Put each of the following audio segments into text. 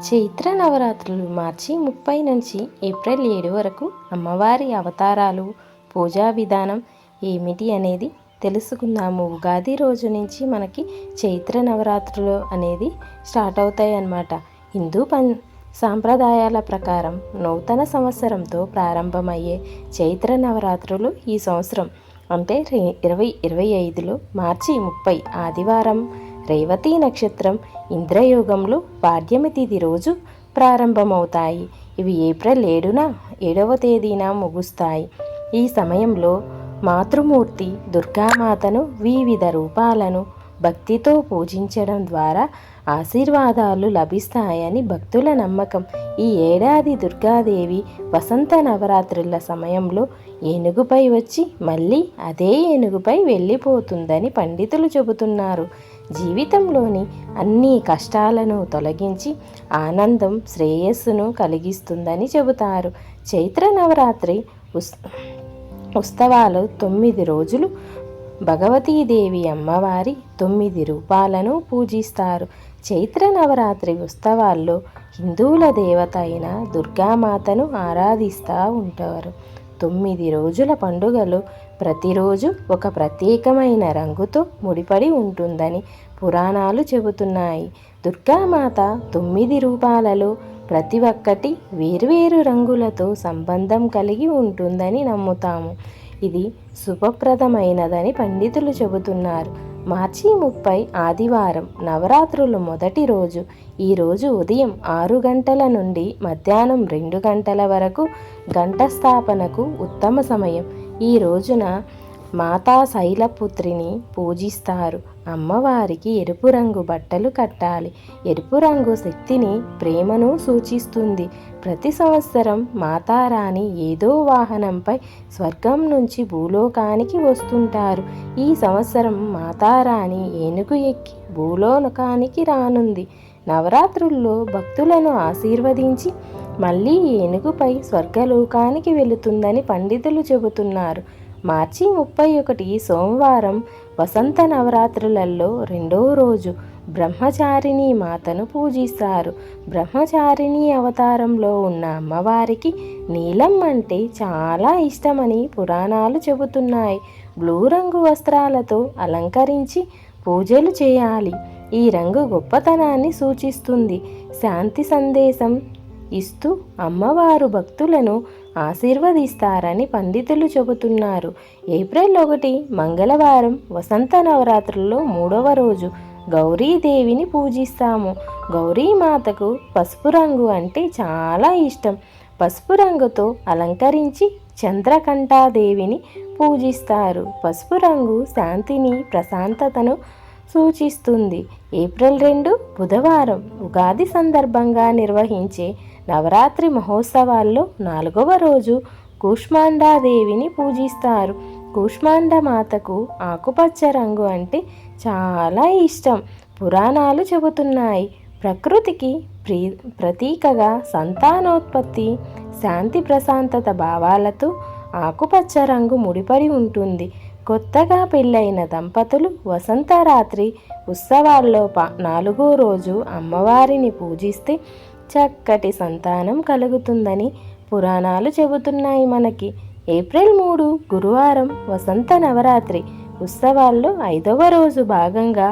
చైత్ర నవరాత్రులు మార్చి 30 నుంచి ఏప్రిల్ 7 వరకు అమ్మవారి అవతారాలు, పూజా విధానం ఏమిటి అనేది తెలుసుకుందాము. ఉగాది రోజు నుంచి మనకి చైత్ర నవరాత్రులు అనేది స్టార్ట్ అవుతాయి అన్నమాట. హిందూ సాంప్రదాయాల ప్రకారం నూతన సంవత్సరంతో ప్రారంభమయ్యే చైత్ర నవరాత్రులు ఈ సంవత్సరం అంటే 2025లో మార్చి 30 ఆదివారం రేవతి నక్షత్రం ఇంద్రయోగంలో పాడ్యమి తిథి రోజు ప్రారంభమవుతాయి. ఇవి ఏప్రిల్ 7వ తేదీన ముగుస్తాయి. ఈ సమయంలో మాతృమూర్తి దుర్గామాతను వివిధ రూపాలను భక్తితో పూజించడం ద్వారా ఆశీర్వాదాలు లభిస్తాయని భక్తుల నమ్మకం. ఈ ఏడాది దుర్గాదేవి వసంత నవరాత్రుల సమయంలో ఏనుగుపై వచ్చి మళ్ళీ అదే ఏనుగుపై వెళ్ళిపోతుందని పండితులు చెబుతున్నారు. జీవితంలోని అన్ని కష్టాలను తొలగించి ఆనందం, శ్రేయస్సును కలిగిస్తుందని చెబుతారు. చైత్ర నవరాత్రి ఉత్సవాలు 9 రోజులు భగవతీదేవి అమ్మవారి 9 రూపాలను పూజిస్తారు. చైత్ర నవరాత్రి ఉత్సవాల్లో హిందువుల దేవత అయిన దుర్గామాతను ఆరాధిస్తూ ఉంటారు. 9 రోజుల పండుగలు ప్రతిరోజు ఒక ప్రత్యేకమైన రంగుతో ముడిపడి ఉంటుందని పురాణాలు చెబుతున్నాయి. దుర్గామాత 9 రూపాలలో ప్రతి ఒక్కటి వేర్వేరు రంగులతో సంబంధం కలిగి ఉంటుందని నమ్ముతాము. ఇది శుభప్రదమైనదని పండితులు చెబుతున్నారు. మార్చి 30 ఆదివారం నవరాత్రుల మొదటి రోజు. ఈరోజు ఉదయం 6 గంటల నుండి మధ్యాహ్నం 2 గంటల వరకు గంట స్థాపనకు ఉత్తమ సమయం. ఈ రోజున మాతా శైలపుత్రిని పూజిస్తారు. అమ్మవారికి ఎరుపు రంగు బట్టలు కట్టాలి. ఎరుపు రంగు శక్తిని, ప్రేమను సూచిస్తుంది. ప్రతి సంవత్సరం మాతారాణి ఏదో వాహనంపై స్వర్గం నుంచి భూలోకానికి వస్తుంటారు. ఈ సంవత్సరం మాతారాణి ఏనుగు ఎక్కి భూలోకానికి రానుంది. నవరాత్రుల్లో భక్తులను ఆశీర్వదించి మళ్ళీ ఏనుగుపై స్వర్గలోకానికి వెళుతుందని పండితులు చెబుతున్నారు. మార్చి 31 సోమవారం వసంత నవరాత్రులలో 2వ రోజు బ్రహ్మచారిణి మాతను పూజిస్తారు. బ్రహ్మచారిణి అవతారంలో ఉన్న అమ్మవారికి నీలం అంటే చాలా ఇష్టమని పురాణాలు చెబుతున్నాయి. బ్లూ రంగు వస్త్రాలతో అలంకరించి పూజలు చేయాలి. ఈ రంగు గొప్పతనాన్ని సూచిస్తుంది. శాంతి సందేశం ఇస్తూ అమ్మవారు భక్తులను ఆశీర్వదిస్తారని పండితులు చెబుతున్నారు. ఏప్రిల్ 1 మంగళవారం వసంత నవరాత్రుల్లో 3వ రోజు గౌరీదేవిని పూజిస్తాము. గౌరీమాతకు పసుపు రంగు అంటే చాలా ఇష్టం. పసుపు రంగుతో అలంకరించి చంద్రకంఠాదేవిని పూజిస్తారు. పసుపు రంగు శాంతిని, ప్రశాంతతను సూచిస్తుంది. ఏప్రిల్ 2 బుధవారం ఉగాది సందర్భంగా నిర్వహించే నవరాత్రి మహోత్సవాల్లో 4వ రోజు కూష్మాండాదేవిని పూజిస్తారు. కూష్మాండ మాతకు ఆకుపచ్చ రంగు అంటే చాలా ఇష్టం. పురాణాలు చెబుతున్నాయి. ప్రకృతికి ప్రతీకగా సంతానోత్పత్తి, శాంతి, ప్రశాంతత భావాలతో ఆకుపచ్చ రంగు ముడిపడి ఉంటుంది. కొత్తగా పెళ్ళైన దంపతులు వసంతరాత్రి ఉత్సవాల్లో 4వ రోజు అమ్మవారిని పూజిస్తే చక్కటి సంతానం కలుగుతుందని పురాణాలు చెబుతున్నాయి మనకి. ఏప్రిల్ 3 గురువారం వసంత నవరాత్రి ఉత్సవాల్లో 5వ రోజు భాగంగా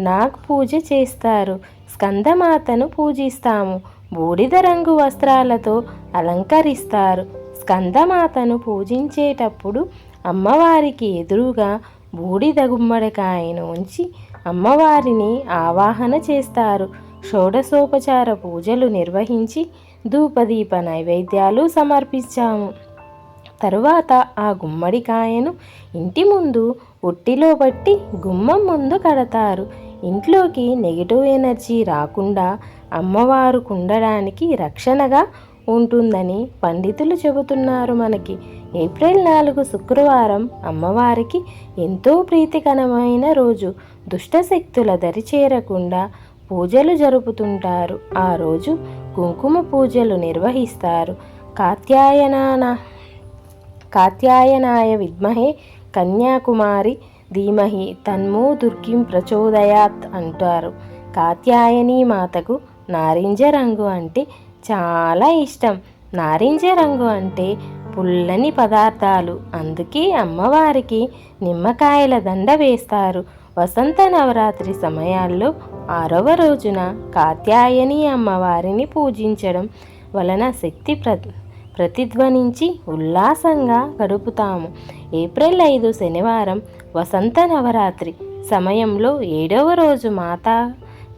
నాగ్ పూజ చేస్తారు. స్కందమాతను పూజిస్తాము. బూడిద రంగు వస్త్రాలతో అలంకరిస్తారు. స్కందమాతను పూజించేటప్పుడు అమ్మవారికి ఎదురుగా బూడిద గుమ్మడికాయను ఉంచి అమ్మవారిని ఆవాహన చేస్తారు. షోడశోపచార పూజలు నిర్వహించి ధూపదీప నైవేద్యాలు సమర్పించాము. తరువాత ఆ గుమ్మడికాయను ఇంటి ముందు ఉట్టిలో పట్టి గుమ్మం ముందు కడతారు. ఇంట్లోకి నెగిటివ్ ఎనర్జీ రాకుండా అమ్మవారు కుండడానికి రక్షణగా ఉంటుందని పండితులు చెబుతున్నారు మనకి. ఏప్రిల్ 4 శుక్రవారం అమ్మవారికి ఎంతో ప్రీతికరమైన రోజు. దుష్టశక్తుల దరి చేరకుండా పూజలు జరుపుతుంటారు. ఆ రోజు కుంకుమ పూజలు నిర్వహిస్తారు. కాత్యాయనాయ విద్మహే కన్యాకుమారి ధీమహి తన్మో దుర్గిం ప్రచోదయాత్ అంటారు. కాత్యాయని మాతకు నారింజ రంగు అంటే చాలా ఇష్టం. నారింజ రంగు అంటే పుల్లని పదార్థాలు, అందుకే అమ్మవారికి నిమ్మకాయల దండ వేస్తారు. వసంత నవరాత్రి సమయాల్లో 6వ రోజున కాత్యాయని అమ్మవారిని పూజించడం వలన శక్తి ప్రతిధ్వనించి ఉల్లాసంగా గడుపుతాము. ఏప్రిల్ 5 శనివారం వసంత నవరాత్రి సమయంలో 7వ రోజు మాతా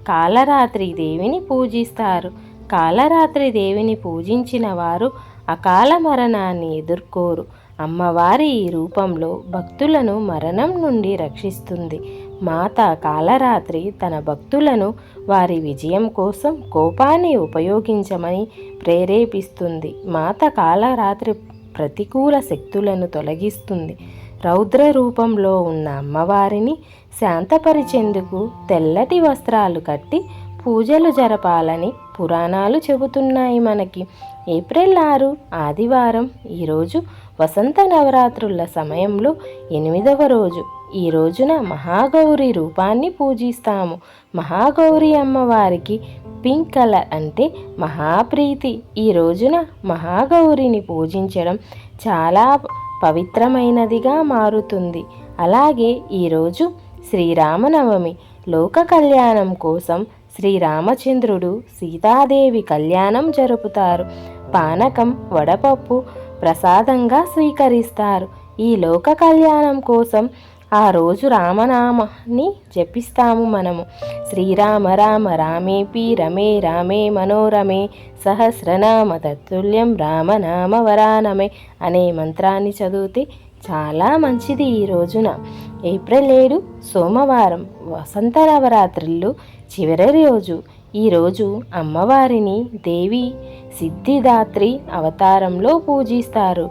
కాలరాత్రి దేవిని పూజిస్తారు. కాలరాత్రి దేవిని పూజించిన వారు అకాల మరణాన్ని ఎదుర్కోరు. అమ్మవారి ఈ రూపంలో భక్తులను మరణం నుండి రక్షిస్తుంది. మాత కాలరాత్రి తన భక్తులను వారి విజయం కోసం కోపాన్ని ఉపయోగించమని ప్రేరేపిస్తుంది. మాత కాలరాత్రి ప్రతికూల శక్తులను తొలగిస్తుంది. రౌద్ర రూపంలో ఉన్న అమ్మవారిని శాంతపరిచేందుకు తెల్లటి వస్త్రాలు కట్టి పూజలు జరపాలని పురాణాలు చెబుతున్నాయి మనకి. ఏప్రిల్ 6 ఆదివారం. ఈరోజు వసంత నవరాత్రుల సమయంలో 8వ రోజు. ఈ రోజున మహాగౌరి రూపాన్ని పూజిస్తాము. మహాగౌరి అమ్మవారికి పింక్ కలర్ అంటే మహాప్రీతి. ఈ రోజున మహాగౌరిని పూజించడం చాలా పవిత్రమైనదిగా మారుతుంది. అలాగే ఈరోజు శ్రీరామనవమి. లోక కళ్యాణం కోసం శ్రీరామచంద్రుడు సీతాదేవి కళ్యాణం జరుపుతారు. పానకం, వడపప్పు ప్రసాదంగా స్వీకరిస్తారు. ఈ లోక కళ్యాణం కోసం ఆ రోజు రామనామాన్ని జపిస్తాము మనము. శ్రీరామ రామ రామేపి రమే రామే మనోరమే సహస్రనామ తత్తుల్యం రామనామ వరానమే అనే మంత్రాన్ని చదివితే చాలా మంచిది. ఈ రోజున ఏప్రిల్ 7 సోమవారం వసంత నవరాత్రుల్లో చివరి రోజు. ఈరోజు అమ్మవారిని దేవి సిద్ధిదాత్రి అవతారంలో పూజిస్తారు.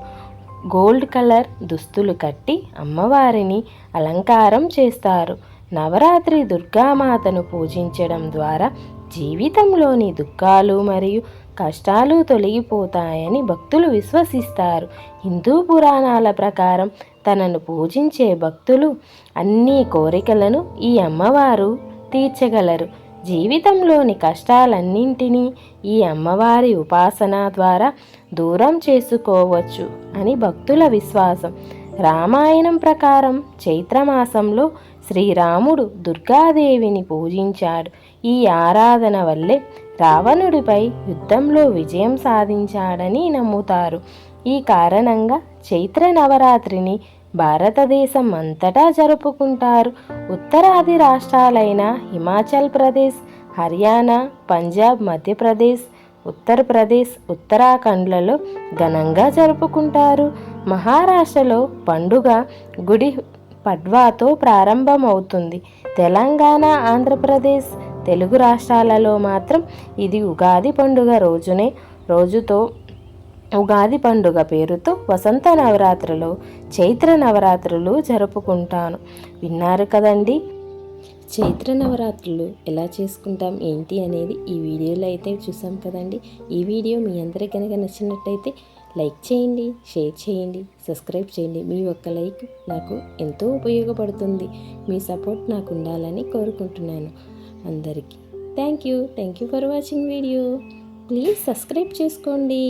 గోల్డ్ కలర్ దుస్తులు కట్టి అమ్మవారిని అలంకారం చేస్తారు. నవరాత్రి దుర్గామాతను పూజించడం ద్వారా జీవితంలోని దుఃఖాలు మరియు కష్టాలు తొలగిపోతాయని భక్తులు విశ్వసిస్తారు. హిందూ పురాణాల ప్రకారం తనను పూజించే భక్తులు అన్ని కోరికలను ఈ అమ్మవారు తీర్చగలరు. జీవితంలోని కష్టాలన్నింటినీ ఈ అమ్మవారి ఉపాసన ద్వారా దూరం చేసుకోవచ్చు అని భక్తుల విశ్వాసం. రామాయణం ప్రకారం చైత్రమాసంలో శ్రీరాముడు దుర్గాదేవిని పూజించాడు. ఈ ఆరాధన వల్లే రావణుడిపై యుద్ధంలో విజయం సాధించాడని నమ్ముతారు. ఈ కారణంగా చైత్ర నవరాత్రిని భారతదేశం అంతటా జరుపుకుంటారు. ఉత్తరాది రాష్ట్రాలైన హిమాచల్ ప్రదేశ్, హర్యానా, పంజాబ్, మధ్యప్రదేశ్, ఉత్తరప్రదేశ్, ఉత్తరాఖండ్లలో ఘనంగా జరుపుకుంటారు. మహారాష్ట్రలో పండుగ గుడి పడ్వాతో ప్రారంభమవుతుంది. తెలంగాణ, ఆంధ్రప్రదేశ్, తెలుగు రాష్ట్రాలలో మాత్రం ఇది ఉగాది పండుగ రోజుతో ఉగాది పండుగ పేరుతో వసంత నవరాత్రులు, చైత్ర నవరాత్రులు జరుపుకుంటాను. విన్నారు కదండి. చైత్ర నవరాత్రులు ఎలా చేసుకుంటాం ఏంటి అనేది ఈ వీడియోలో అయితే చూసాం కదండి. ఈ వీడియో మీ అందరికీ కనుక నచ్చినట్టయితే లైక్ చేయండి, షేర్ చేయండి, సబ్స్క్రైబ్ చేయండి. మీ ఒక్క లైక్ నాకు ఎంతో ఉపయోగపడుతుంది. మీ సపోర్ట్ నాకు ఉండాలని కోరుకుంటున్నాను. అందరికీ thank you for watching video. Please subscribe చేసుకోండి.